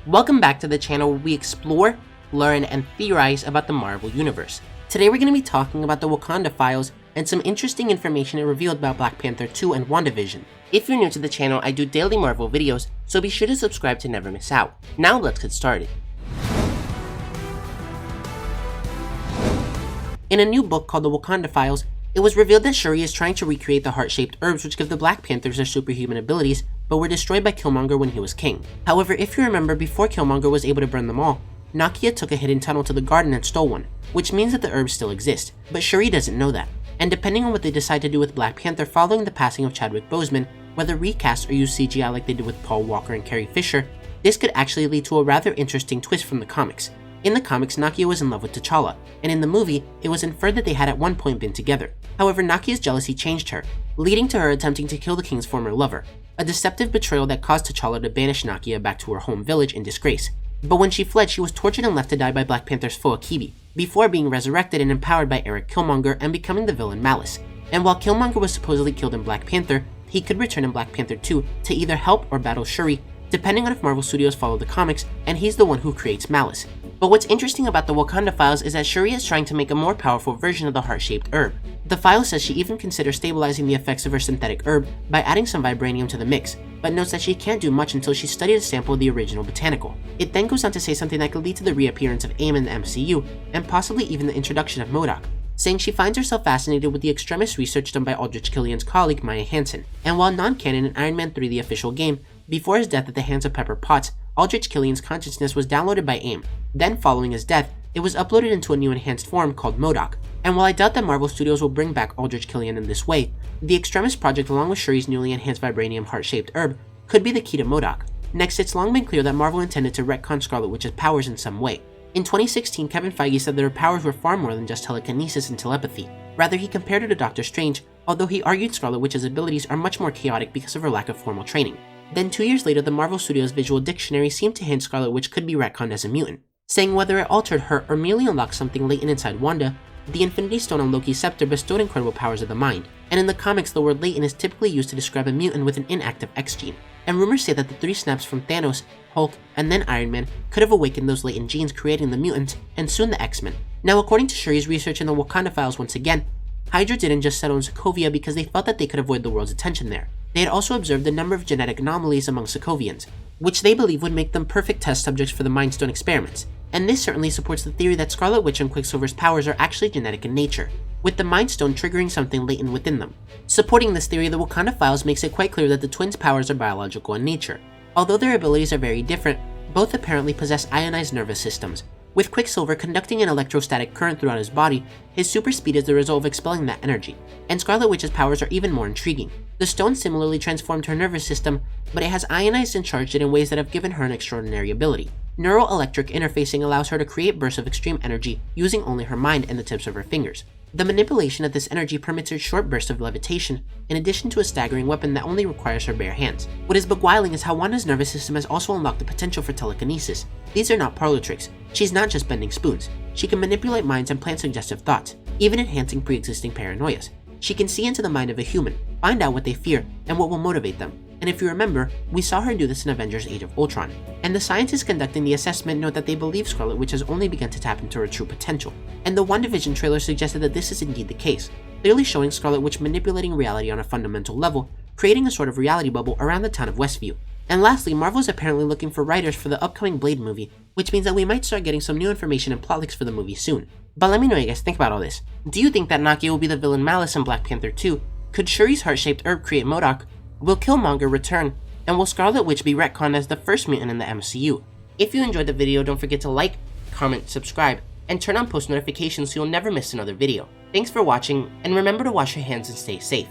Welcome back to the channel where we explore, learn, and theorize about the Marvel Universe. Today we're going to be talking about the Wakanda Files and some interesting information it revealed about Black Panther 2 and WandaVision. If you're new to the channel, I do daily Marvel videos, so be sure to subscribe to never miss out. Now let's get started. In a new book called the Wakanda Files, it was revealed that Shuri is trying to recreate the heart-shaped herbs which give the Black Panthers their superhuman abilities, but were destroyed by Killmonger when he was king. However, if you remember, before Killmonger was able to burn them all, Nakia took a hidden tunnel to the garden and stole one, which means that the herbs still exist, but Shuri doesn't know that. And depending on what they decide to do with Black Panther following the passing of Chadwick Boseman, whether recast or use CGI like they did with Paul Walker and Carrie Fisher, this could actually lead to a rather interesting twist from the comics. In the comics, Nakia was in love with T'Challa, and in the movie, it was inferred that they had at one point been together. However, Nakia's jealousy changed her, leading to her attempting to kill the king's former lover, a deceptive betrayal that caused T'Challa to banish Nakia back to her home village in disgrace. But when she fled, she was tortured and left to die by Black Panther's foe Achebe, before being resurrected and empowered by Erik Killmonger and becoming the villain Malice. And while Killmonger was supposedly killed in Black Panther, he could return in Black Panther 2 to either help or battle Shuri, depending on if Marvel Studios follow the comics, and he's the one who creates Malice. But what's interesting about the Wakanda Files is that Shuri is trying to make a more powerful version of the heart-shaped herb. The file says she even considers stabilizing the effects of her synthetic herb by adding some Vibranium to the mix, but notes that she can't do much until she studied a sample of the original botanical. It then goes on to say something that could lead to the reappearance of AIM in the MCU, and possibly even the introduction of MODOK, saying she finds herself fascinated with the Extremis research done by Aldrich Killian's colleague Maya Hansen. And while non-canon in Iron Man 3 the official game, before his death at the hands of Pepper Potts, Aldrich Killian's consciousness was downloaded by AIM. Then, following his death, it was uploaded into a new enhanced form called MODOK. And while I doubt that Marvel Studios will bring back Aldrich Killian in this way, the Extremis project along with Shuri's newly enhanced Vibranium heart-shaped herb could be the key to MODOK. Next, it's long been clear that Marvel intended to retcon Scarlet Witch's powers in some way. In 2016, Kevin Feige said that her powers were far more than just telekinesis and telepathy. Rather, he compared her to Doctor Strange, although he argued Scarlet Witch's abilities are much more chaotic because of her lack of formal training. Then 2 years later, the Marvel Studios Visual Dictionary seemed to hint Scarlet Witch could be retconned as a mutant, saying whether it altered her or merely unlocked something latent inside Wanda, the Infinity Stone on Loki's scepter bestowed incredible powers of the mind, and in the comics the word latent is typically used to describe a mutant with an inactive X gene, and rumors say that the 3 snaps from Thanos, Hulk, and then Iron Man could have awakened those latent genes creating the Mutants, and soon the X-Men. Now according to Shuri's research in the Wakanda Files once again, Hydra didn't just settle in Sokovia because they felt that they could avoid the world's attention there. They had also observed a number of genetic anomalies among Sokovians, which they believe would make them perfect test subjects for the Mind Stone experiments, and this certainly supports the theory that Scarlet Witch and Quicksilver's powers are actually genetic in nature, with the Mind Stone triggering something latent within them. Supporting this theory, the Wakanda Files makes it quite clear that the twins' powers are biological in nature. Although their abilities are very different, both apparently possess ionized nervous systems. With Quicksilver conducting an electrostatic current throughout his body, his super speed is the result of expelling that energy, and Scarlet Witch's powers are even more intriguing. The stone similarly transformed her nervous system, but it has ionized and charged it in ways that have given her an extraordinary ability. Neuroelectric interfacing allows her to create bursts of extreme energy using only her mind and the tips of her fingers. The manipulation of this energy permits her short bursts of levitation, in addition to a staggering weapon that only requires her bare hands. What is beguiling is how Wanda's nervous system has also unlocked the potential for telekinesis. These are not parlor tricks. She's not just bending spoons. She can manipulate minds and plant suggestive thoughts, even enhancing pre-existing paranoias. She can see into the mind of a human, find out what they fear and what will motivate them. And if you remember, we saw her do this in Avengers Age of Ultron. And the scientists conducting the assessment note that they believe Scarlet Witch has only begun to tap into her true potential. And the WandaVision trailer suggested that this is indeed the case, clearly showing Scarlet Witch manipulating reality on a fundamental level, creating a sort of reality bubble around the town of Westview. And lastly, Marvel is apparently looking for writers for the upcoming Blade movie, which means that we might start getting some new information and plot leaks for the movie soon. But let me know what you guys think about all this. Do you think that Nakia will be the villain Malice in Black Panther 2? Could Shuri's heart-shaped herb create MODOK? Will Killmonger return? And will Scarlet Witch be retconned as the first mutant in the MCU? If you enjoyed the video, don't forget to like, comment, subscribe, and turn on post notifications so you'll never miss another video. Thanks for watching, and remember to wash your hands and stay safe.